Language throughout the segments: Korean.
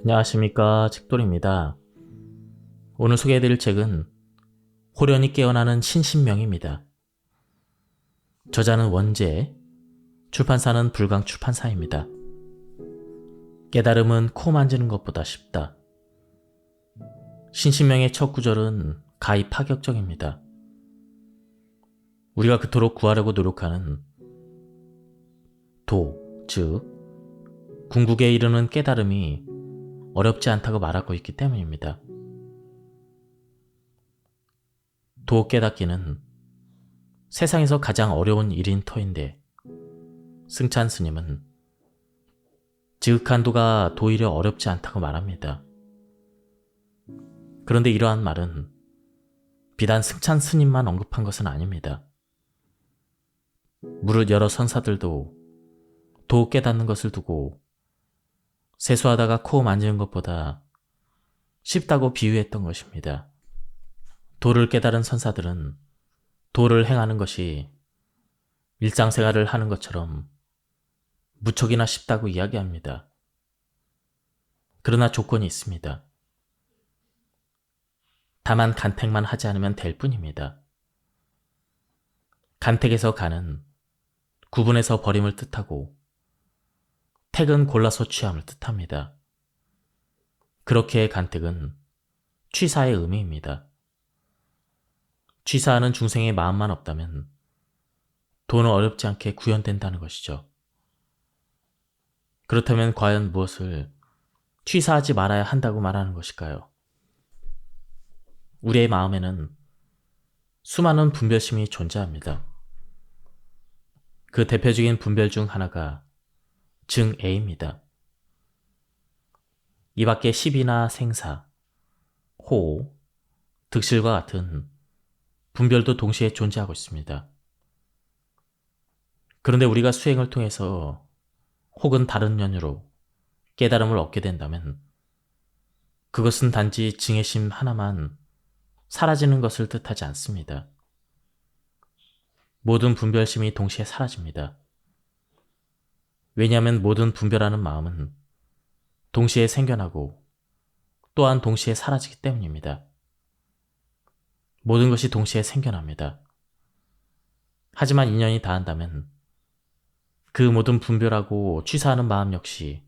안녕하십니까, 책돌입니다. 오늘 소개해드릴 책은 호련히 깨어나는 신신명입니다. 저자는 원재, 출판사는 불광출판사입니다. 깨달음은 코 만지는 것보다 쉽다. 신신명의 첫 구절은 가히 파격적입니다. 우리가 그토록 구하려고 노력하는 도, 즉 궁극에 이르는 깨달음이 어렵지 않다고 말하고 있기 때문입니다. 도 깨닫기는 세상에서 가장 어려운 일인 터인데 승찬 스님은 지극한 도가 도리어 어렵지 않다고 말합니다. 그런데 이러한 말은 비단 승찬 스님만 언급한 것은 아닙니다. 무릇 여러 선사들도 도 깨닫는 것을 두고 세수하다가 코 만지는 것보다 쉽다고 비유했던 것입니다. 도를 깨달은 선사들은 도를 행하는 것이 일상생활을 하는 것처럼 무척이나 쉽다고 이야기합니다. 그러나 조건이 있습니다. 다만 간택만 하지 않으면 될 뿐입니다. 간택에서 간은 구분해서 버림을 뜻하고 택은 골라서 취함을 뜻합니다. 그렇게 간택은 취사의 의미입니다. 취사하는 중생의 마음만 없다면 도는 어렵지 않게 구현된다는 것이죠. 그렇다면 과연 무엇을 취사하지 말아야 한다고 말하는 것일까요? 우리의 마음에는 수많은 분별심이 존재합니다. 그 대표적인 분별 중 하나가 증애입니다. 이 밖에 시비나 생사, 호, 득실과 같은 분별도 동시에 존재하고 있습니다. 그런데 우리가 수행을 통해서 혹은 다른 연유로 깨달음을 얻게 된다면 그것은 단지 증애심 하나만 사라지는 것을 뜻하지 않습니다. 모든 분별심이 동시에 사라집니다. 왜냐하면 모든 분별하는 마음은 동시에 생겨나고 또한 동시에 사라지기 때문입니다. 모든 것이 동시에 생겨납니다. 하지만 인연이 닿는다면 그 모든 분별하고 취사하는 마음 역시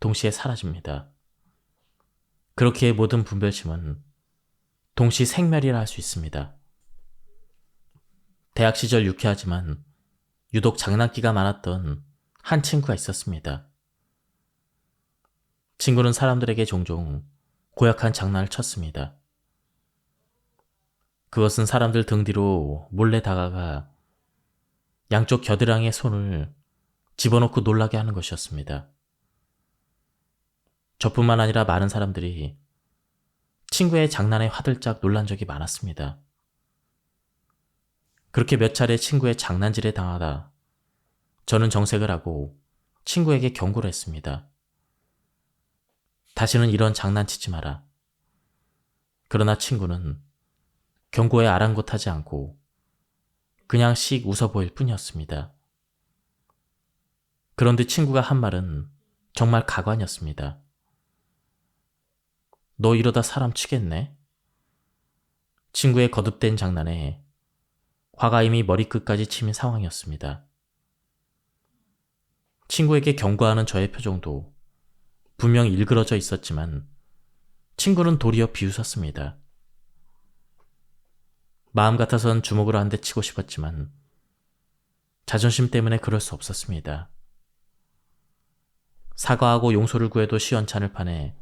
동시에 사라집니다. 그렇기에 모든 분별심은 동시 생멸이라 할 수 있습니다. 대학 시절 유쾌하지만 유독 장난기가 많았던 한 친구가 있었습니다. 친구는 사람들에게 종종 고약한 장난을 쳤습니다. 그것은 사람들 등 뒤로 몰래 다가가 양쪽 겨드랑이에 손을 집어넣고 놀라게 하는 것이었습니다. 저뿐만 아니라 많은 사람들이 친구의 장난에 화들짝 놀란 적이 많았습니다. 그렇게 몇 차례 친구의 장난질에 당하다 저는 정색을 하고 친구에게 경고를 했습니다. 다시는 이런 장난치지 마라. 그러나 친구는 경고에 아랑곳하지 않고 그냥 씩 웃어 보일 뿐이었습니다. 그런데 친구가 한 말은 정말 가관이었습니다. 너 이러다 사람 치겠네? 친구의 거듭된 장난에 화가 이미 머리끝까지 치민 상황이었습니다. 친구에게 경고하는 저의 표정도 분명 일그러져 있었지만 친구는 도리어 비웃었습니다. 마음 같아선 주먹으로 한 대 치고 싶었지만 자존심 때문에 그럴 수 없었습니다. 사과하고 용서를 구해도 시원찮을 판에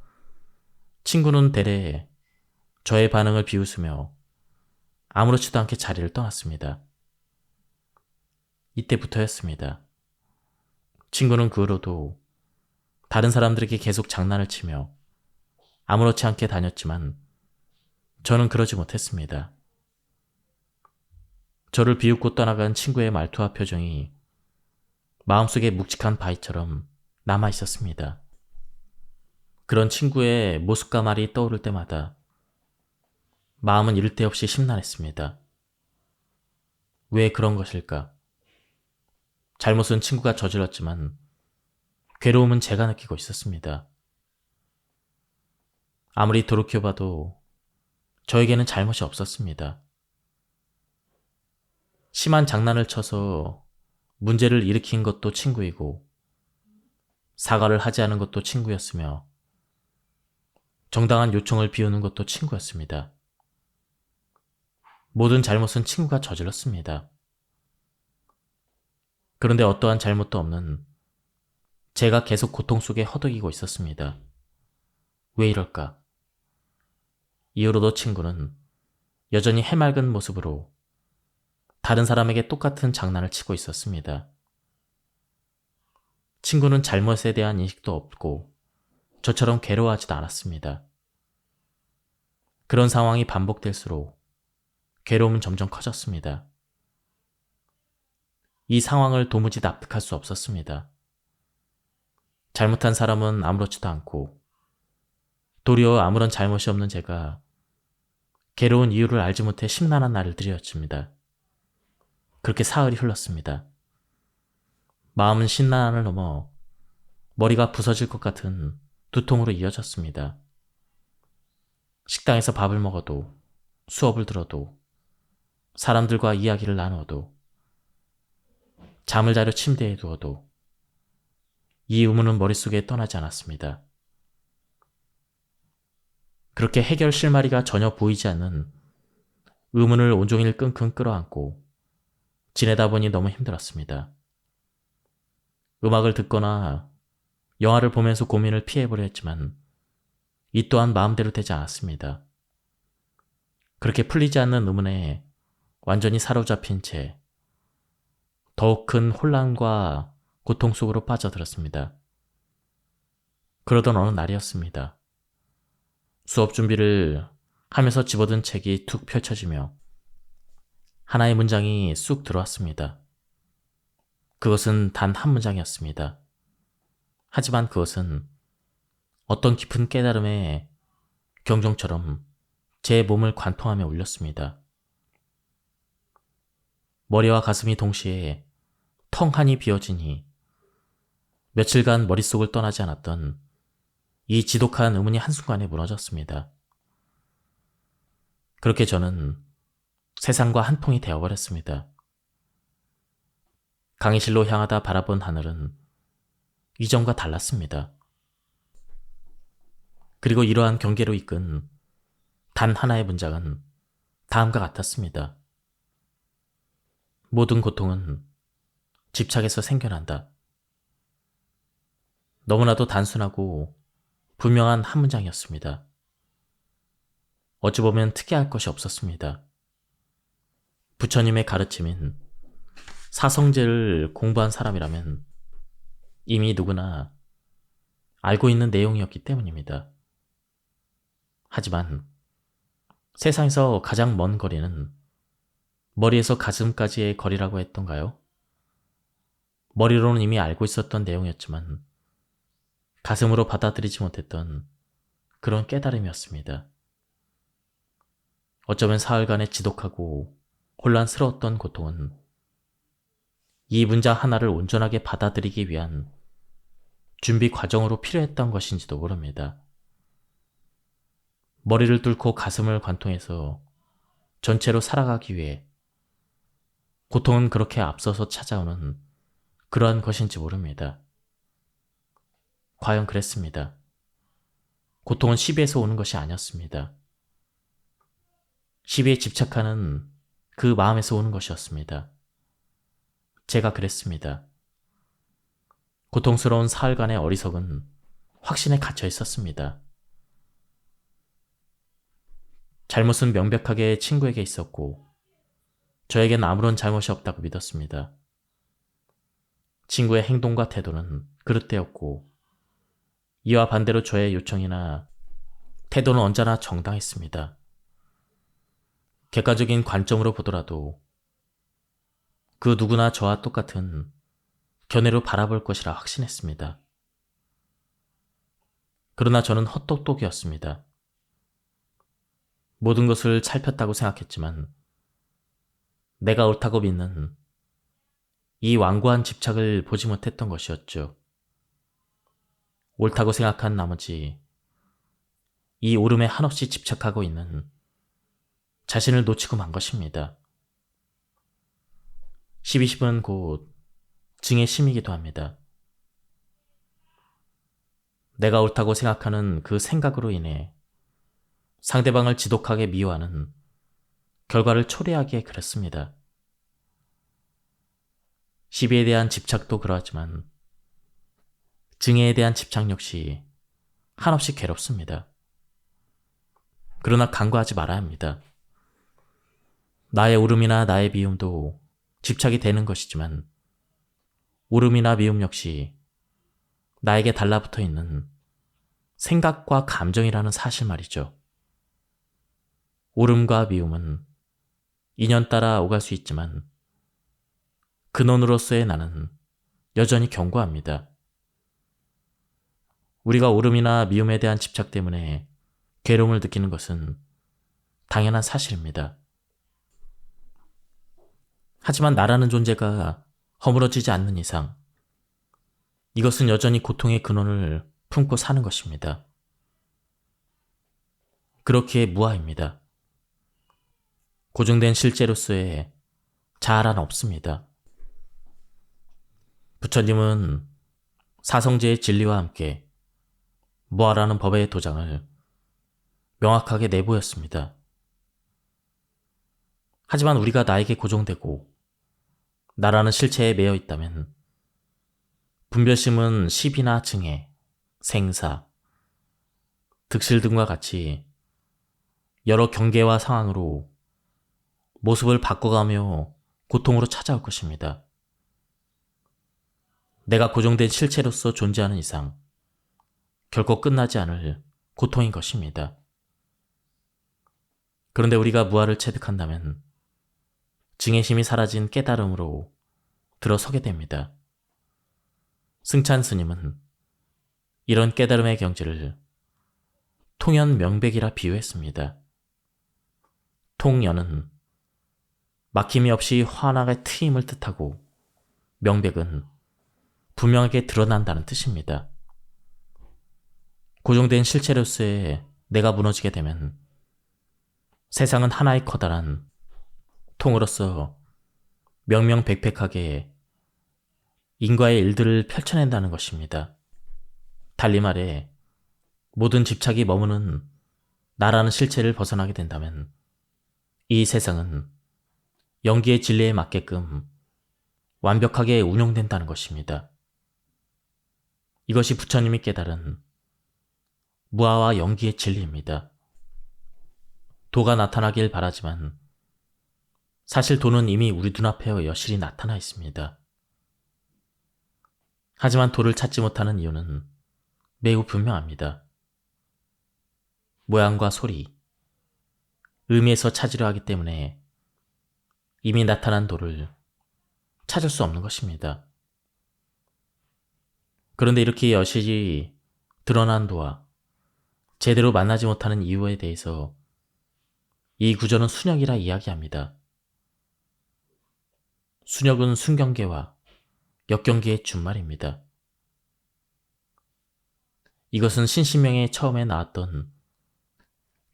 친구는 대래 저의 반응을 비웃으며 아무렇지도 않게 자리를 떠났습니다. 이때부터였습니다. 친구는 그 후로도 다른 사람들에게 계속 장난을 치며 아무렇지 않게 다녔지만 저는 그러지 못했습니다. 저를 비웃고 떠나간 친구의 말투와 표정이 마음속에 묵직한 바위처럼 남아 있었습니다. 그런 친구의 모습과 말이 떠오를 때마다 마음은 이를 데 없이 심란했습니다. 왜 그런 것일까? 잘못은 친구가 저질렀지만 괴로움은 제가 느끼고 있었습니다. 아무리 돌이켜봐도 저에게는 잘못이 없었습니다. 심한 장난을 쳐서 문제를 일으킨 것도 친구이고 사과를 하지 않은 것도 친구였으며 정당한 요청을 비우는 것도 친구였습니다. 모든 잘못은 친구가 저질렀습니다. 그런데 어떠한 잘못도 없는 제가 계속 고통 속에 허덕이고 있었습니다. 왜 이럴까? 이후로도 친구는 여전히 해맑은 모습으로 다른 사람에게 똑같은 장난을 치고 있었습니다. 친구는 잘못에 대한 인식도 없고 저처럼 괴로워하지도 않았습니다. 그런 상황이 반복될수록 괴로움은 점점 커졌습니다. 이 상황을 도무지 납득할 수 없었습니다. 잘못한 사람은 아무렇지도 않고 도리어 아무런 잘못이 없는 제가 괴로운 이유를 알지 못해 심란한 날을 들이었습니다. 그렇게 사흘이 흘렀습니다. 마음은 심란함을 넘어 머리가 부서질 것 같은 두통으로 이어졌습니다. 식당에서 밥을 먹어도, 수업을 들어도, 사람들과 이야기를 나누어도, 잠을 자려 침대에 누워도 이 의문은 머릿속에 떠나지 않았습니다. 그렇게 해결 실마리가 전혀 보이지 않는 의문을 온종일 끙끙 끌어안고 지내다 보니 너무 힘들었습니다. 음악을 듣거나 영화를 보면서 고민을 피해보려 했지만 이 또한 마음대로 되지 않았습니다. 그렇게 풀리지 않는 의문에 완전히 사로잡힌 채 더욱 큰 혼란과 고통 속으로 빠져들었습니다. 그러던 어느 날이었습니다. 수업 준비를 하면서 집어든 책이 툭 펼쳐지며 하나의 문장이 쑥 들어왔습니다. 그것은 단 한 문장이었습니다. 하지만 그것은 어떤 깊은 깨달음의 경종처럼 제 몸을 관통하며 울렸습니다. 머리와 가슴이 동시에 텅하니 비어지니 며칠간 머릿속을 떠나지 않았던 이 지독한 의문이 한순간에 무너졌습니다. 그렇게 저는 세상과 한 통이 되어버렸습니다. 강의실로 향하다 바라본 하늘은 이전과 달랐습니다. 그리고 이러한 경계로 이끈 단 하나의 문장은 다음과 같았습니다. 모든 고통은 집착에서 생겨난다. 너무나도 단순하고 분명한 한 문장이었습니다. 어찌 보면 특이할 것이 없었습니다. 부처님의 가르침인 사성제를 공부한 사람이라면 이미 누구나 알고 있는 내용이었기 때문입니다. 하지만 세상에서 가장 먼 거리는 머리에서 가슴까지의 거리라고 했던가요? 머리로는 이미 알고 있었던 내용이었지만 가슴으로 받아들이지 못했던 그런 깨달음이었습니다. 어쩌면 사흘간의 지독하고 혼란스러웠던 고통은 이 문장 하나를 온전하게 받아들이기 위한 준비 과정으로 필요했던 것인지도 모릅니다. 머리를 뚫고 가슴을 관통해서 전체로 살아가기 위해 고통은 그렇게 앞서서 찾아오는 그러한 것인지 모릅니다. 과연 그랬습니다. 고통은 시비에서 오는 것이 아니었습니다. 시비에 집착하는 그 마음에서 오는 것이었습니다. 제가 그랬습니다. 고통스러운 사흘간의 어리석은 확신에 갇혀 있었습니다. 잘못은 명백하게 친구에게 있었고 저에겐 아무런 잘못이 없다고 믿었습니다. 친구의 행동과 태도는 그릇되었고 이와 반대로 저의 요청이나 태도는 언제나 정당했습니다. 객관적인 관점으로 보더라도 그 누구나 저와 똑같은 견해로 바라볼 것이라 확신했습니다. 그러나 저는 헛똑똑이었습니다. 모든 것을 살폈다고 생각했지만 내가 옳다고 믿는 이 완고한 집착을 보지 못했던 것이었죠. 옳다고 생각한 나머지 이 오름에 한없이 집착하고 있는 자신을 놓치고 만 것입니다. 12.10은 곧 증의 심이기도 합니다. 내가 옳다고 생각하는 그 생각으로 인해 상대방을 지독하게 미워하는 결과를 초래하기에 그렇습니다. 시비에 대한 집착도 그러하지만 증에에 대한 집착 역시 한없이 괴롭습니다. 그러나 간과하지 말아야 합니다. 나의 오름이나 나의 미움도 집착이 되는 것이지만 오름이나 미움 역시 나에게 달라붙어 있는 생각과 감정이라는 사실 말이죠. 오름과 미움은 인연 따라 오갈 수 있지만 근원으로서의 나는 여전히 견고합니다. 우리가 오름이나 미움에 대한 집착 때문에 괴로움을 느끼는 것은 당연한 사실입니다. 하지만 나라는 존재가 허물어지지 않는 이상 이것은 여전히 고통의 근원을 품고 사는 것입니다. 그렇기에 무아입니다. 고정된 실제로서의 자아란 없습니다. 부처님은 사성제의 진리와 함께 무아라는 법의 도장을 명확하게 내보였습니다. 하지만 우리가 나에게 고정되고 나라는 실체에 매여 있다면 분별심은 시비나 증에, 생사, 득실 등과 같이 여러 경계와 상황으로 모습을 바꿔가며 고통으로 찾아올 것입니다. 내가 고정된 실체로서 존재하는 이상 결코 끝나지 않을 고통인 것입니다. 그런데 우리가 무아를 체득한다면 증의 힘이 사라진 깨달음으로 들어서게 됩니다. 승찬 스님은 이런 깨달음의 경지를 통연명백이라 비유했습니다. 통연은 막힘이 없이 환하게 트임을 뜻하고 명백은 분명하게 드러난다는 뜻입니다. 고정된 실체로서의 내가 무너지게 되면 세상은 하나의 커다란 통으로서 명명백백하게 인과의 일들을 펼쳐낸다는 것입니다. 달리 말해 모든 집착이 머무는 나라는 실체를 벗어나게 된다면 이 세상은 연기의 진리에 맞게끔 완벽하게 운용된다는 것입니다. 이것이 부처님이 깨달은 무아와 연기의 진리입니다. 도가 나타나길 바라지만 사실 도는 이미 우리 눈앞에 여실히 나타나 있습니다. 하지만 도를 찾지 못하는 이유는 매우 분명합니다. 모양과 소리, 의미에서 찾으려 하기 때문에 이미 나타난 도를 찾을 수 없는 것입니다. 그런데 이렇게 여실히 드러난 도와 제대로 만나지 못하는 이유에 대해서 이 구절은 순역이라 이야기합니다. 순역은 순경계와 역경계의 준말입니다. 이것은 신신명에 처음에 나왔던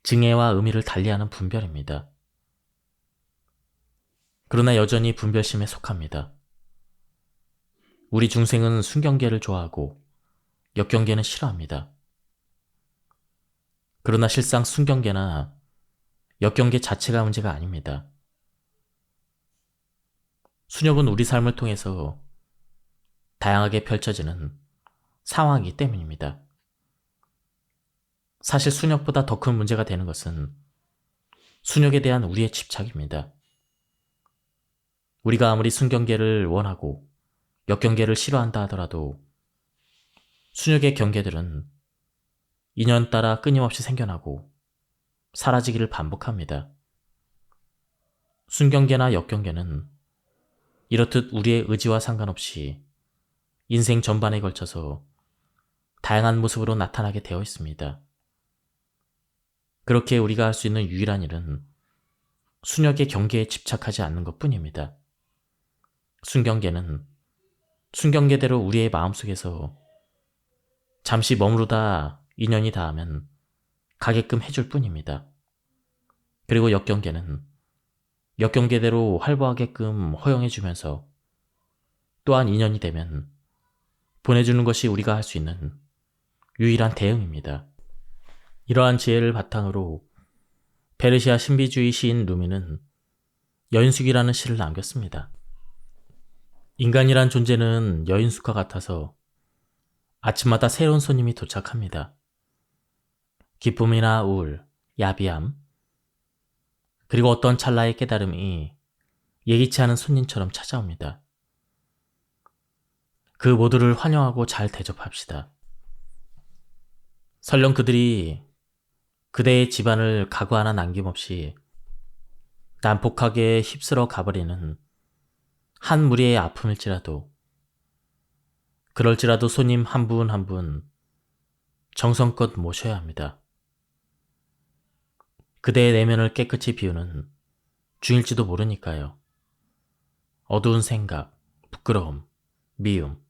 증애와 의미를 달리하는 분별입니다. 그러나 여전히 분별심에 속합니다. 우리 중생은 순경계를 좋아하고 역경계는 싫어합니다. 그러나 실상 순경계나 역경계 자체가 문제가 아닙니다. 순역은 우리 삶을 통해서 다양하게 펼쳐지는 상황이기 때문입니다. 사실 순역보다 더 큰 문제가 되는 것은 순역에 대한 우리의 집착입니다. 우리가 아무리 순경계를 원하고 역경계를 싫어한다 하더라도 순역의 경계들은 인연 따라 끊임없이 생겨나고 사라지기를 반복합니다. 순경계나 역경계는 이렇듯 우리의 의지와 상관없이 인생 전반에 걸쳐서 다양한 모습으로 나타나게 되어 있습니다. 그렇게 우리가 할 수 있는 유일한 일은 순역의 경계에 집착하지 않는 것뿐입니다. 순경계는 순경계대로 우리의 마음속에서 잠시 머무르다 인연이 닿으면 가게끔 해줄 뿐입니다. 그리고 역경계는 역경계대로 활보하게끔 허용해주면서 또한 인연이 되면 보내주는 것이 우리가 할 수 있는 유일한 대응입니다. 이러한 지혜를 바탕으로 페르시아 신비주의 시인 루미는 여인숙이라는 시를 남겼습니다. 인간이란 존재는 여인숙과 같아서 아침마다 새로운 손님이 도착합니다. 기쁨이나 우울, 야비함, 그리고 어떤 찰나의 깨달음이 예기치 않은 손님처럼 찾아옵니다. 그 모두를 환영하고 잘 대접합시다. 설령 그들이 그대의 집안을 가구 하나 남김없이 난폭하게 휩쓸어 가버리는 한 무리의 아픔일지라도, 그럴지라도 손님 한 분 한 분 정성껏 모셔야 합니다. 그대의 내면을 깨끗이 비우는 중일지도 모르니까요. 어두운 생각, 부끄러움, 미움,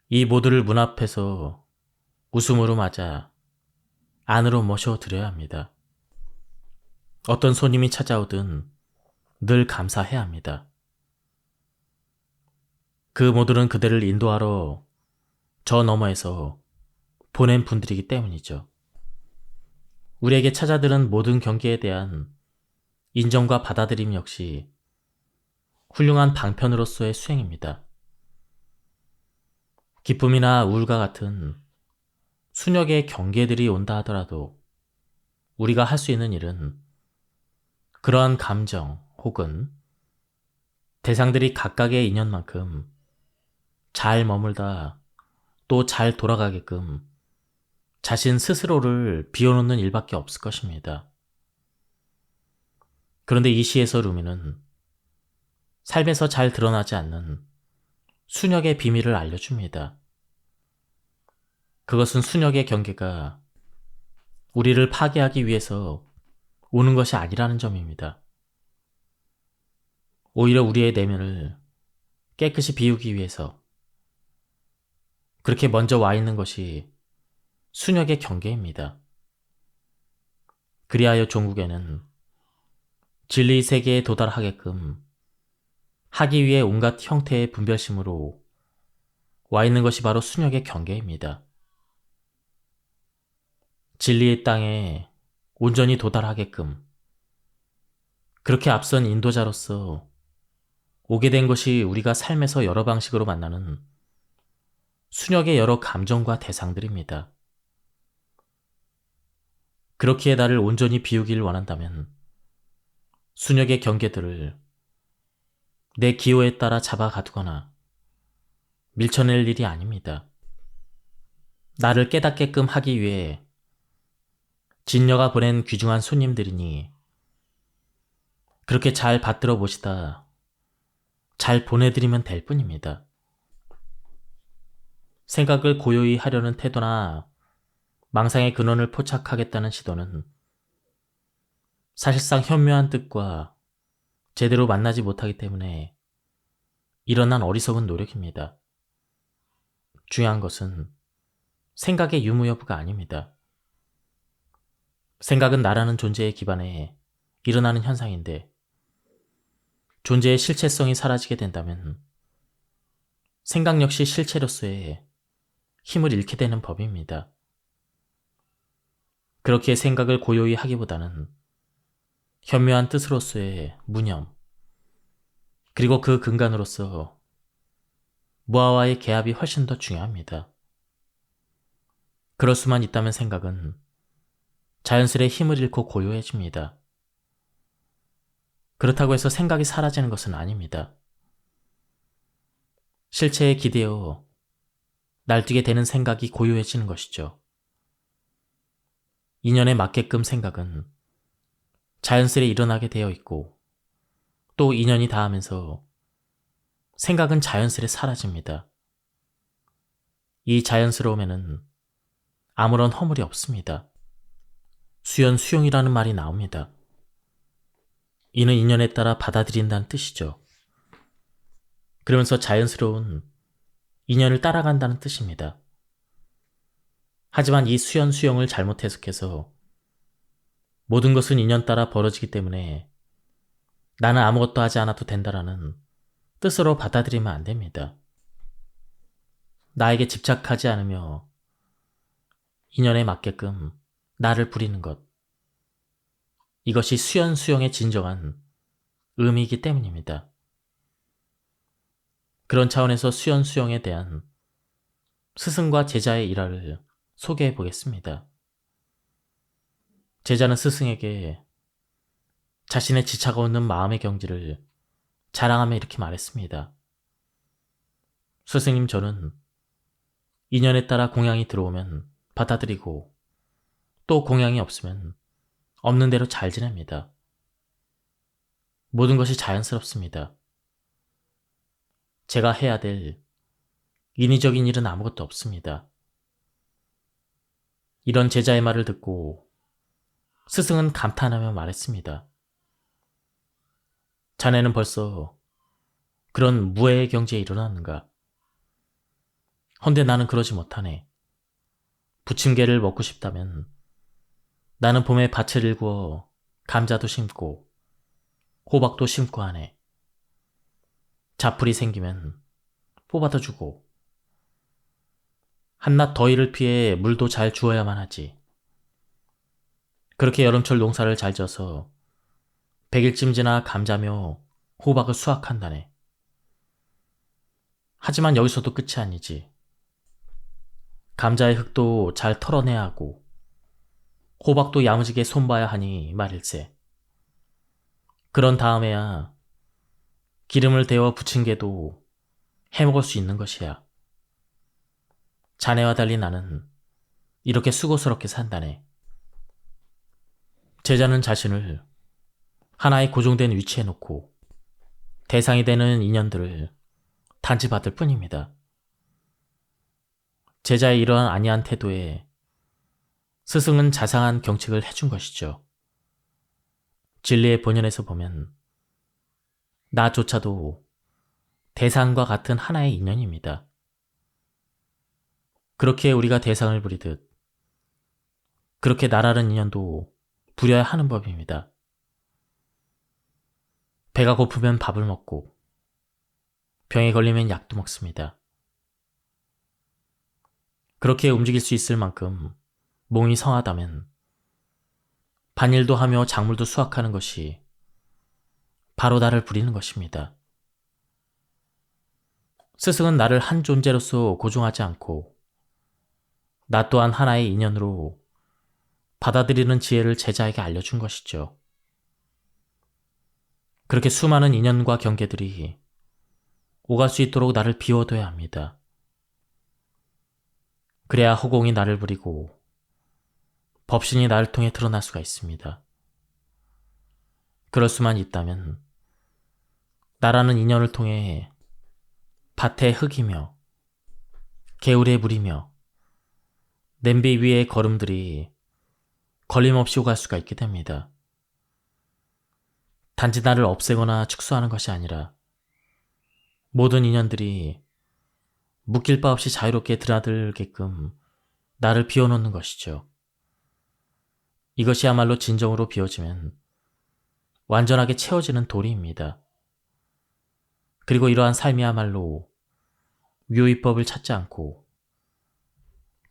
이 모두를 문 앞에서 웃음으로 맞아 안으로 모셔드려야 합니다. 어떤 손님이 찾아오든 늘 감사해야 합니다. 그 모두는 그대를 인도하러 저 너머에서 보낸 분들이기 때문이죠. 우리에게 찾아드는 모든 경계에 대한 인정과 받아들임 역시 훌륭한 방편으로서의 수행입니다. 기쁨이나 우울과 같은 순역의 경계들이 온다 하더라도 우리가 할 수 있는 일은 그러한 감정 혹은 대상들이 각각의 인연만큼 잘 머물다 또 잘 돌아가게끔 자신 스스로를 비워놓는 일밖에 없을 것입니다. 그런데 이 시에서 루미는 삶에서 잘 드러나지 않는 순역의 비밀을 알려줍니다. 그것은 순역의 경계가 우리를 파괴하기 위해서 오는 것이 아니라는 점입니다. 오히려 우리의 내면을 깨끗이 비우기 위해서 그렇게 먼저 와 있는 것이 순역의 경계입니다. 그리하여 종국에는 진리의 세계에 도달하게끔 하기 위해 온갖 형태의 분별심으로 와 있는 것이 바로 순역의 경계입니다. 진리의 땅에 온전히 도달하게끔 그렇게 앞선 인도자로서 오게 된 것이 우리가 삶에서 여러 방식으로 만나는 순역의 여러 감정과 대상들입니다. 그렇기에 나를 온전히 비우기를 원한다면 순역의 경계들을 내 기호에 따라 잡아 가두거나 밀쳐낼 일이 아닙니다. 나를 깨닫게끔 하기 위해 진녀가 보낸 귀중한 손님들이니 그렇게 잘 받들어 보시다 잘 보내드리면 될 뿐입니다. 생각을 고요히 하려는 태도나 망상의 근원을 포착하겠다는 시도는 사실상 현묘한 뜻과 제대로 만나지 못하기 때문에 일어난 어리석은 노력입니다. 중요한 것은 생각의 유무 여부가 아닙니다. 생각은 나라는 존재에 기반해 일어나는 현상인데 존재의 실체성이 사라지게 된다면 생각 역시 실체로서의 힘을 잃게 되는 법입니다. 그렇게 생각을 고요히 하기보다는 현묘한 뜻으로서의 무념, 그리고 그 근간으로서 무아와의 개합이 훨씬 더 중요합니다. 그럴 수만 있다면 생각은 자연스레 힘을 잃고 고요해집니다. 그렇다고 해서 생각이 사라지는 것은 아닙니다. 실체에 기대어 날뛰게 되는 생각이 고요해지는 것이죠. 인연에 맞게끔 생각은 자연스레 일어나게 되어 있고 또 인연이 닿으면서 생각은 자연스레 사라집니다. 이 자연스러움에는 아무런 허물이 없습니다. 수연수용이라는 말이 나옵니다. 이는 인연에 따라 받아들인다는 뜻이죠. 그러면서 자연스러운 인연을 따라간다는 뜻입니다. 하지만 이 수연 수영을 잘못 해석해서 모든 것은 인연 따라 벌어지기 때문에 나는 아무것도 하지 않아도 된다라는 뜻으로 받아들이면 안 됩니다. 나에게 집착하지 않으며 인연에 맞게끔 나를 부리는 것. 이것이 수연 수영의 진정한 의미이기 때문입니다. 그런 차원에서 수연 수영에 대한 스승과 제자의 일화를 소개해 보겠습니다. 제자는 스승에게 자신의 지차가 없는 마음의 경지를 자랑하며 이렇게 말했습니다. 스승님, 저는 인연에 따라 공양이 들어오면 받아들이고 또 공양이 없으면 없는 대로 잘 지냅니다. 모든 것이 자연스럽습니다. 제가 해야 될 인위적인 일은 아무것도 없습니다. 이런 제자의 말을 듣고 스승은 감탄하며 말했습니다. 자네는 벌써 그런 무해의 경지에 이르렀는가? 헌데 나는 그러지 못하네. 부침개를 먹고 싶다면 나는 봄에 밭을 일구어 감자도 심고 호박도 심고 하네. 자풀이 생기면 뽑아다 주고 한낮 더위를 피해 물도 잘 주어야만 하지. 그렇게 여름철 농사를 잘 져서 100일쯤 지나 감자며 호박을 수확한다네. 하지만 여기서도 끝이 아니지. 감자의 흙도 잘 털어내야 하고 호박도 야무지게 손봐야 하니 말일세. 그런 다음에야 기름을 데워 부침개도 해먹을 수 있는 것이야. 자네와 달리 나는 이렇게 수고스럽게 산다네. 제자는 자신을 하나의 고정된 위치에 놓고 대상이 되는 인연들을 단지 받을 뿐입니다. 제자의 이러한 안이한 태도에 스승은 자상한 경책을 해준 것이죠. 진리의 본연에서 보면 나조차도 대상과 같은 하나의 인연입니다. 그렇게 우리가 대상을 부리듯 그렇게 나라는 인연도 부려야 하는 법입니다. 배가 고프면 밥을 먹고 병에 걸리면 약도 먹습니다. 그렇게 움직일 수 있을 만큼 몸이 성하다면 밭일도 하며 작물도 수확하는 것이 바로 나를 부리는 것입니다. 스승은 나를 한 존재로서 고정하지 않고 나 또한 하나의 인연으로 받아들이는 지혜를 제자에게 알려준 것이죠. 그렇게 수많은 인연과 경계들이 오갈 수 있도록 나를 비워둬야 합니다. 그래야 허공이 나를 부리고 법신이 나를 통해 드러날 수가 있습니다. 그럴 수만 있다면 나라는 인연을 통해 밭의 흙이며 개울의 물이며 냄비 위의 걸음들이 걸림없이 오갈 수가 있게 됩니다. 단지 나를 없애거나 축소하는 것이 아니라 모든 인연들이 묶일 바 없이 자유롭게 드나들게끔 나를 비워놓는 것이죠. 이것이야말로 진정으로 비워지면 완전하게 채워지는 도리입니다. 그리고 이러한 삶이야말로 묘의법을 찾지 않고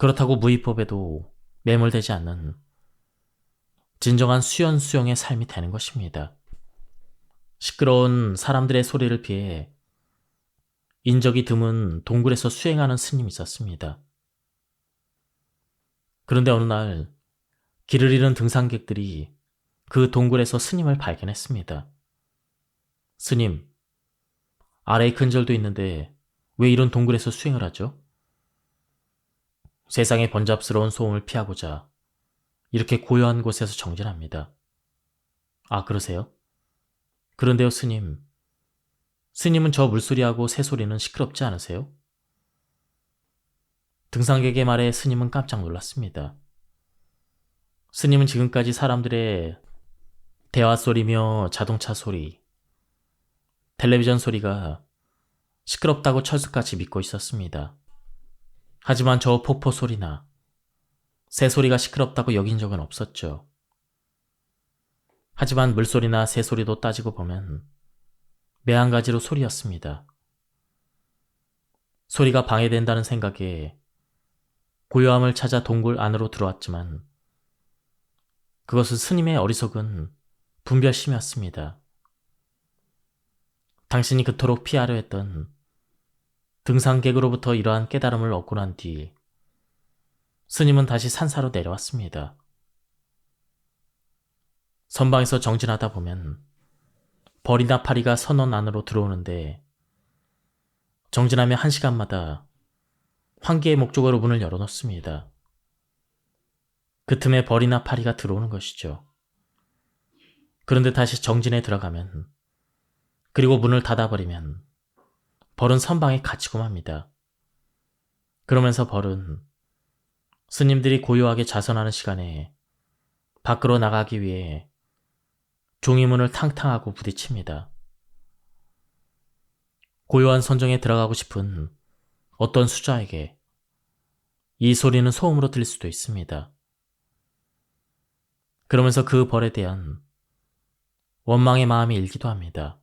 그렇다고 무의법에도 매몰되지 않는 진정한 수연수영의 삶이 되는 것입니다. 시끄러운 사람들의 소리를 피해 인적이 드문 동굴에서 수행하는 스님이 있었습니다. 그런데 어느 날 길을 잃은 등산객들이 그 동굴에서 스님을 발견했습니다. 스님, 아래에 근절도 있는데 왜 이런 동굴에서 수행을 하죠? 세상의 번잡스러운 소음을 피하고자 이렇게 고요한 곳에서 정진합니다. 아, 그러세요? 그런데요, 스님. 스님은 저 물소리하고 새소리는 시끄럽지 않으세요? 등산객의 말에 스님은 깜짝 놀랐습니다. 스님은 지금까지 사람들의 대화 소리며 자동차 소리, 텔레비전 소리가 시끄럽다고 철석같이 믿고 있었습니다. 하지만 저 폭포 소리나 새소리가 시끄럽다고 여긴 적은 없었죠. 하지만 물소리나 새소리도 따지고 보면 매한가지로 소리였습니다. 소리가 방해된다는 생각에 고요함을 찾아 동굴 안으로 들어왔지만 그것은 스님의 어리석은 분별심이었습니다. 당신이 그토록 피하려 했던 등산객으로부터 이러한 깨달음을 얻고 난 뒤 스님은 다시 산사로 내려왔습니다. 선방에서 정진하다 보면 벌이나 파리가 선원 안으로 들어오는데 정진하면 1시간마다 환기의 목적으로 문을 열어놓습니다. 그 틈에 벌이나 파리가 들어오는 것이죠. 그런데 다시 정진에 들어가면 그리고 문을 닫아버리면 벌은 선방에 갇히고 맙니다. 그러면서 벌은 스님들이 고요하게 자선하는 시간에 밖으로 나가기 위해 종이문을 탕탕하고 부딪힙니다. 고요한 선정에 들어가고 싶은 어떤 수자에게 이 소리는 소음으로 들릴 수도 있습니다. 그러면서 그 벌에 대한 원망의 마음이 일기도 합니다.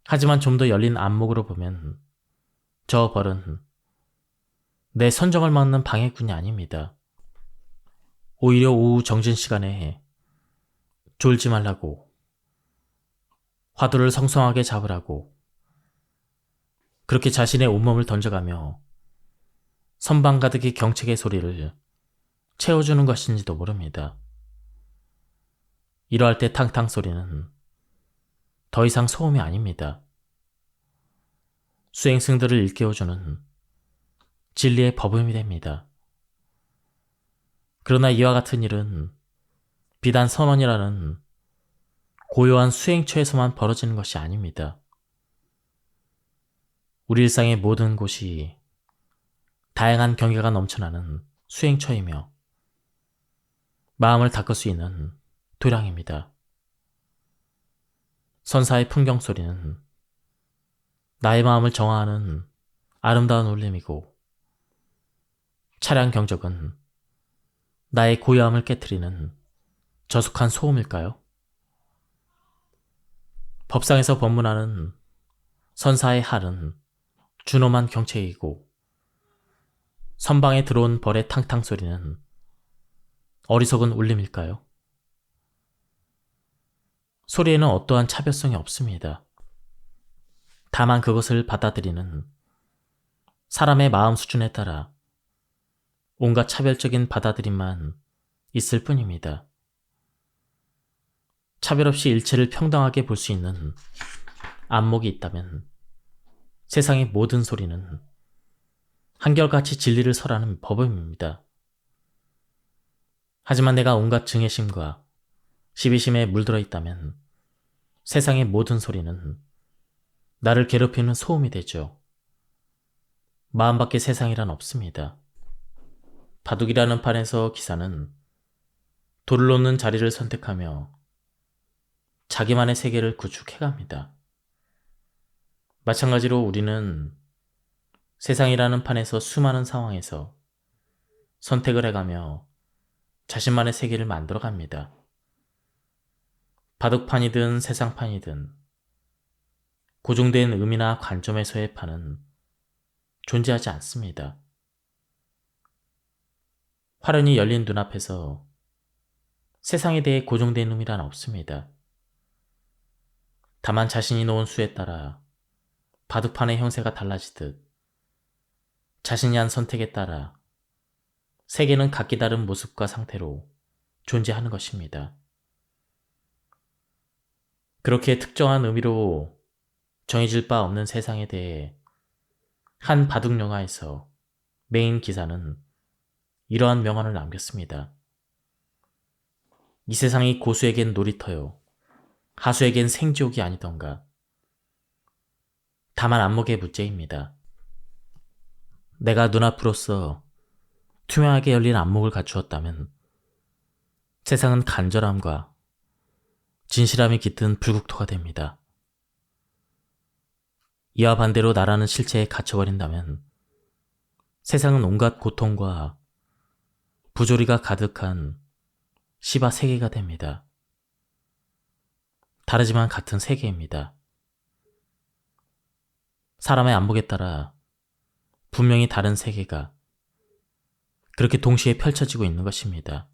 하지만 좀 더 열린 안목으로 보면 저 벌은 내 선정을 막는 방해꾼이 아닙니다. 오히려 오후 정진 시간에 졸지 말라고, 화두를 성성하게 잡으라고 그렇게 자신의 온몸을 던져가며 선방 가득히 경책의 소리를 채워주는 것인지도 모릅니다. 이러할 때 탕탕 소리는 더 이상 소음이 아닙니다. 수행승들을 일깨워주는 진리의 법음이 됩니다. 그러나 이와 같은 일은 비단 선원이라는 고요한 수행처에서만 벌어지는 것이 아닙니다. 우리 일상의 모든 곳이 다양한 경계가 넘쳐나는 수행처이며 마음을 닦을 수 있는 도량입니다. 선사의 풍경 소리는 나의 마음을 정화하는 아름다운 울림이고 차량 경적은 나의 고요함을 깨트리는 저속한 소음일까요? 법상에서 법문하는 선사의 할은 준엄한 경책이고 선방에 들어온 벌의 탕탕 소리는 어리석은 울림일까요? 소리에는 어떠한 차별성이 없습니다. 다만 그것을 받아들이는 사람의 마음 수준에 따라 온갖 차별적인 받아들임만 있을 뿐입니다. 차별 없이 일체를 평등하게 볼 수 있는 안목이 있다면 세상의 모든 소리는 한결같이 진리를 설하는 법음입니다. 하지만 내가 온갖 증애심과 시비심에 물들어 있다면 세상의 모든 소리는 나를 괴롭히는 소음이 되죠. 마음 밖의 세상이란 없습니다. 바둑이라는 판에서 기사는 돌을 놓는 자리를 선택하며 자기만의 세계를 구축해갑니다. 마찬가지로 우리는 세상이라는 판에서 수많은 상황에서 선택을 해가며 자신만의 세계를 만들어갑니다. 바둑판이든 세상판이든 고정된 의미나 관점에서의 판은 존재하지 않습니다. 화련히 열린 눈앞에서 세상에 대해 고정된 의미란 없습니다. 다만 자신이 놓은 수에 따라 바둑판의 형세가 달라지듯 자신이 한 선택에 따라 세계는 각기 다른 모습과 상태로 존재하는 것입니다. 그렇게 특정한 의미로 정해질 바 없는 세상에 대해 한 바둑 영화에서 메인 기사는 이러한 명언을 남겼습니다. 이 세상이 고수에겐 놀이터요, 하수에겐 생지옥이 아니던가. 다만 안목의 문제입니다. 내가 눈앞으로서 투명하게 열린 안목을 갖추었다면 세상은 간절함과 진실함이 깃든 불국토가 됩니다. 이와 반대로 나라는 실체에 갇혀버린다면 세상은 온갖 고통과 부조리가 가득한 시바 세계가 됩니다. 다르지만 같은 세계입니다. 사람의 안목에 따라 분명히 다른 세계가 그렇게 동시에 펼쳐지고 있는 것입니다.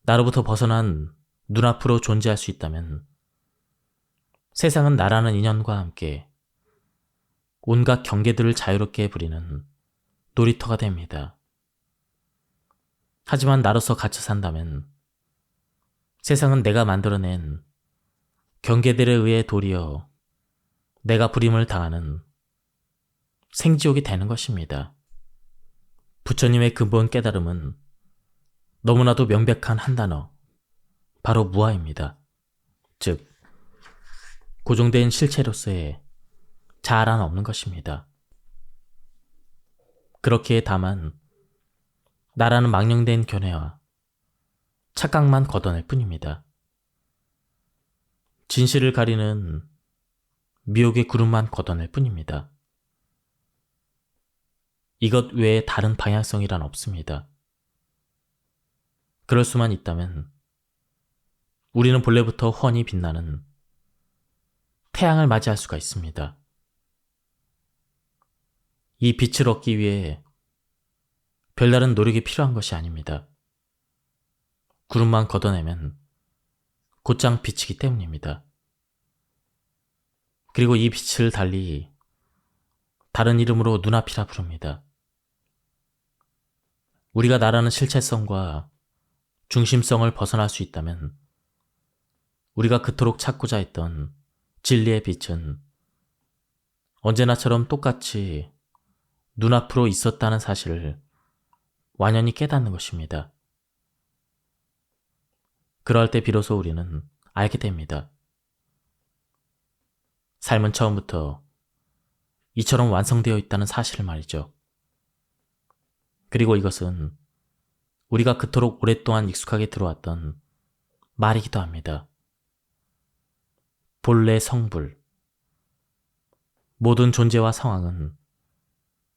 나로부터 벗어난 눈앞으로 존재할 수 있다면 세상은 나라는 인연과 함께 온갖 경계들을 자유롭게 부리는 놀이터가 됩니다. 하지만 나로서 갇혀 산다면 세상은 내가 만들어낸 경계들에 의해 도리어 내가 부림을 당하는 생지옥이 되는 것입니다. 부처님의 근본 깨달음은 너무나도 명백한 한 단어, 바로 무아입니다. 즉, 고정된 실체로서의 자아란 없는 것입니다. 그렇기에 다만 나라는 망령된 견해와 착각만 걷어낼 뿐입니다. 진실을 가리는 미혹의 구름만 걷어낼 뿐입니다. 이것 외에 다른 방향성이란 없습니다. 그럴 수만 있다면 우리는 본래부터 훤히 빛나는 태양을 맞이할 수가 있습니다. 이 빛을 얻기 위해 별다른 노력이 필요한 것이 아닙니다. 구름만 걷어내면 곧장 비치기 때문입니다. 그리고 이 빛을 달리 다른 이름으로 눈앞이라 부릅니다. 우리가 나라는 실체성과 중심성을 벗어날 수 있다면 우리가 그토록 찾고자 했던 진리의 빛은 언제나처럼 똑같이 눈앞으로 있었다는 사실을 완연히 깨닫는 것입니다. 그럴 때 비로소 우리는 알게 됩니다. 삶은 처음부터 이처럼 완성되어 있다는 사실을 말이죠. 그리고 이것은 우리가 그토록 오랫동안 익숙하게 들어왔던 말이기도 합니다. 본래 성불. 모든 존재와 상황은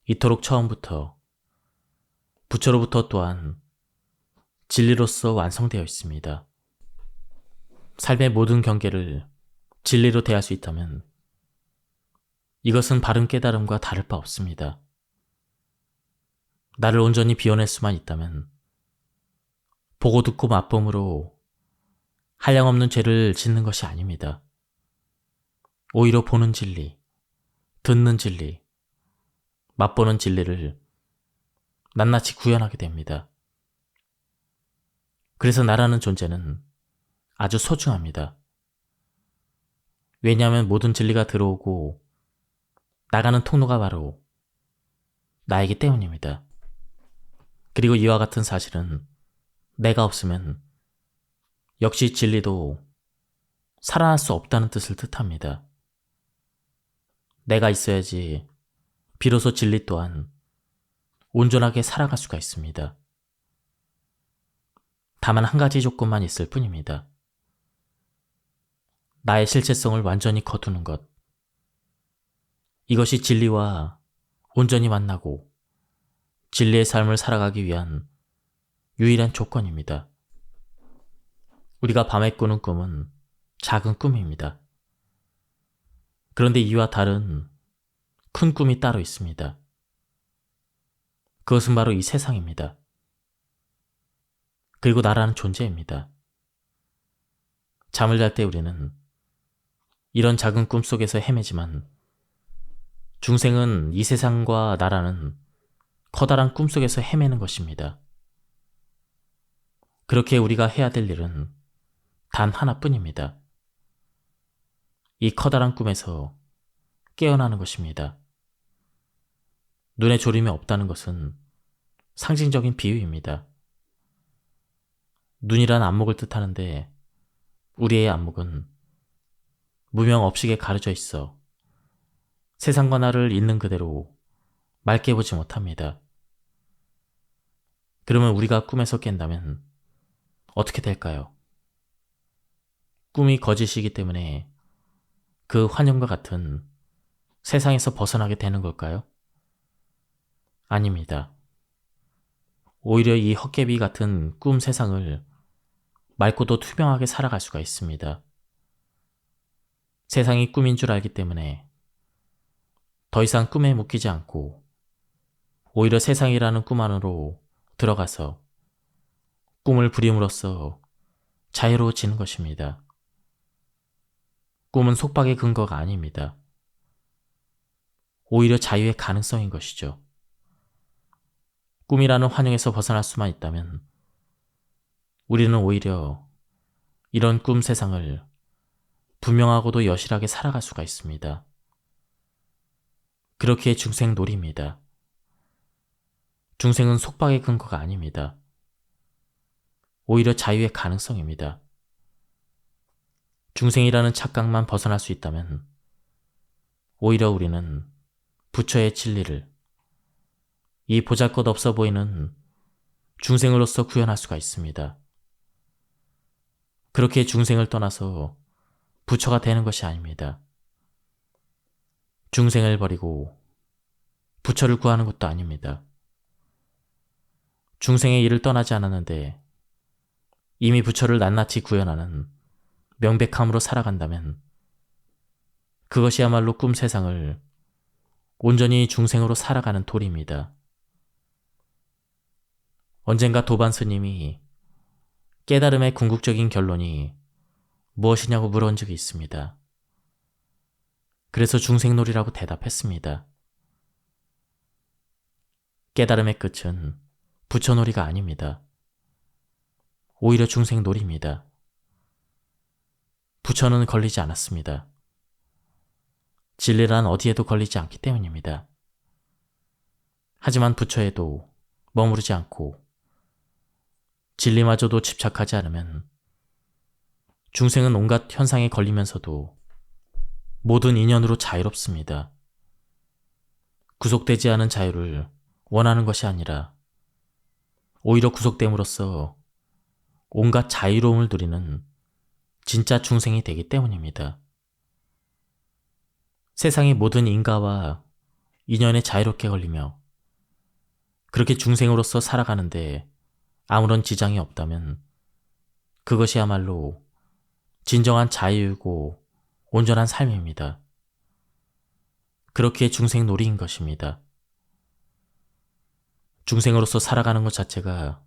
이토록 처음부터 부처로부터 또한 진리로서 완성되어 있습니다. 삶의 모든 경계를 진리로 대할 수 있다면 이것은 바른 깨달음과 다를 바 없습니다. 나를 온전히 비워낼 수만 있다면 보고 듣고 맛봄으로 한량없는 죄를 짓는 것이 아닙니다. 오히려 보는 진리, 듣는 진리, 맛보는 진리를 낱낱이 구현하게 됩니다. 그래서 나라는 존재는 아주 소중합니다. 왜냐하면 모든 진리가 들어오고 나가는 통로가 바로 나이기 때문입니다. 그리고 이와 같은 사실은 내가 없으면 역시 진리도 살아날 수 없다는 뜻을 뜻합니다. 내가 있어야지 비로소 진리 또한 온전하게 살아갈 수가 있습니다. 다만 한 가지 조건만 있을 뿐입니다. 나의 실체성을 완전히 거두는 것. 이것이 진리와 온전히 만나고 진리의 삶을 살아가기 위한 유일한 조건입니다. 우리가 밤에 꾸는 꿈은 작은 꿈입니다. 그런데 이와 다른 큰 꿈이 따로 있습니다. 그것은 바로 이 세상입니다. 그리고 나라는 존재입니다. 잠을 잘 때 우리는 이런 작은 꿈 속에서 헤매지만 중생은 이 세상과 나라는 커다란 꿈 속에서 헤매는 것입니다. 그렇게 우리가 해야 될 일은 단 하나뿐입니다. 이 커다란 꿈에서 깨어나는 것입니다. 눈에 졸음이 없다는 것은 상징적인 비유입니다. 눈이란 안목을 뜻하는데 우리의 안목은 무명 업식에 가려져 있어 세상과 나를 있는 그대로 맑게 보지 못합니다. 그러면 우리가 꿈에서 깬다면 어떻게 될까요? 꿈이 거짓이기 때문에 그 환영과 같은 세상에서 벗어나게 되는 걸까요? 아닙니다. 오히려 이 헛개비 같은 꿈 세상을 맑고도 투명하게 살아갈 수가 있습니다. 세상이 꿈인 줄 알기 때문에 더 이상 꿈에 묶이지 않고 오히려 세상이라는 꿈 안으로 들어가서 꿈을 부림으로써 자유로워지는 것입니다. 꿈은 속박의 근거가 아닙니다. 오히려 자유의 가능성인 것이죠. 꿈이라는 환영에서 벗어날 수만 있다면 우리는 오히려 이런 꿈 세상을 분명하고도 여실하게 살아갈 수가 있습니다. 그렇기에 중생 놀이입니다. 중생은 속박의 근거가 아닙니다. 오히려 자유의 가능성입니다. 중생이라는 착각만 벗어날 수 있다면 오히려 우리는 부처의 진리를 이 보잘것없어 보이는 중생으로서 구현할 수가 있습니다. 그렇게 중생을 떠나서 부처가 되는 것이 아닙니다. 중생을 버리고 부처를 구하는 것도 아닙니다. 중생의 일을 떠나지 않았는데 이미 부처를 낱낱이 구현하는 명백함으로 살아간다면 그것이야말로 꿈 세상을 온전히 중생으로 살아가는 도리입니다. 언젠가 도반 스님이 깨달음의 궁극적인 결론이 무엇이냐고 물은 적이 있습니다. 그래서 중생놀이라고 대답했습니다. 깨달음의 끝은 부처놀이가 아닙니다. 오히려 중생놀이입니다. 부처는 걸리지 않았습니다. 진리란 어디에도 걸리지 않기 때문입니다. 하지만 부처에도 머무르지 않고 진리마저도 집착하지 않으면 중생은 온갖 현상에 걸리면서도 모든 인연으로 자유롭습니다. 구속되지 않은 자유를 원하는 것이 아니라 오히려 구속됨으로써 온갖 자유로움을 누리는 진짜 중생이 되기 때문입니다. 세상의 모든 인과와 인연에 자유롭게 걸리며 그렇게 중생으로서 살아가는데 아무런 지장이 없다면 그것이야말로 진정한 자유이고 온전한 삶입니다. 그렇기에 중생 놀이인 것입니다. 중생으로서 살아가는 것 자체가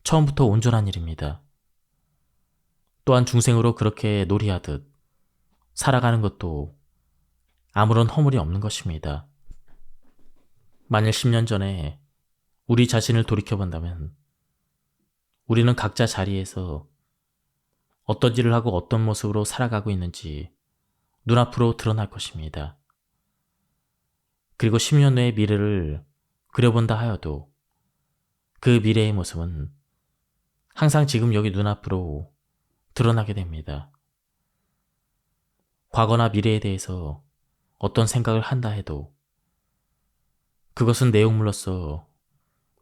처음부터 온전한 일입니다. 또한 중생으로 그렇게 놀이하듯 살아가는 것도 아무런 허물이 없는 것입니다. 만일 10년 전에 우리 자신을 돌이켜본다면 우리는 각자 자리에서 어떤 일을 하고 어떤 모습으로 살아가고 있는지 눈앞으로 드러날 것입니다. 그리고 10년 후의 미래를 그려본다 하여도 그 미래의 모습은 항상 지금 여기 눈앞으로 드러나게 됩니다. 과거나 미래에 대해서 어떤 생각을 한다 해도 그것은 내용물로서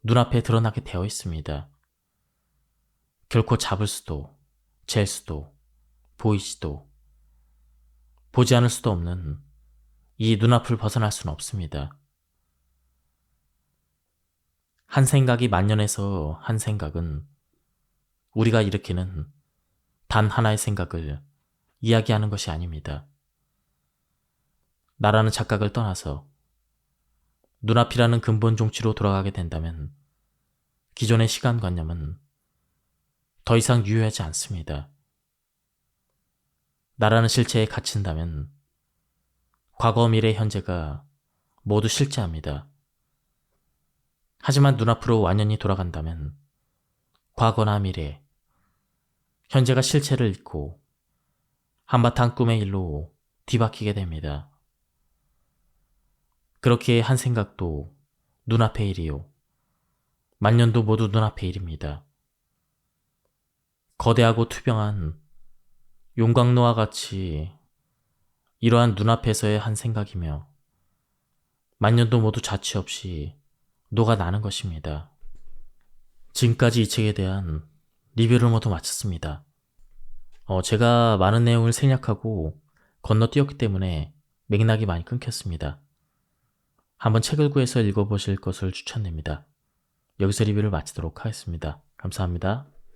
눈앞에 드러나게 되어 있습니다. 결코 잡을 수도, 잴 수도, 보이지도, 보지 않을 수도 없는 이 눈앞을 벗어날 수는 없습니다. 한 생각이 만연해서 한 생각은 우리가 일으키는 단 하나의 생각을 이야기하는 것이 아닙니다. 나라는 착각을 떠나서 눈앞이라는 근본 종치로 돌아가게 된다면 기존의 시간관념은 더 이상 유효하지 않습니다. 나라는 실체에 갇힌다면 과거, 미래, 현재가 모두 실체합니다. 하지만 눈앞으로 완연히 돌아간다면 과거나 미래, 현재가 실체를 잃고 한바탕 꿈의 일로 뒤바뀌게 됩니다. 그렇기에 한 생각도 눈앞의 일이요, 만년도 모두 눈앞의 일입니다. 거대하고 투병한 용광로와 같이 이러한 눈앞에서의 한 생각이며 만년도 모두 자취 없이 녹아나는 것입니다. 지금까지 이 책에 대한 리뷰를 모두 마쳤습니다. 제가 많은 내용을 생략하고 건너뛰었기 때문에 맥락이 많이 끊겼습니다. 한번 책을 구해서 읽어보실 것을 추천드립니다. 여기서 리뷰를 마치도록 하겠습니다. 감사합니다.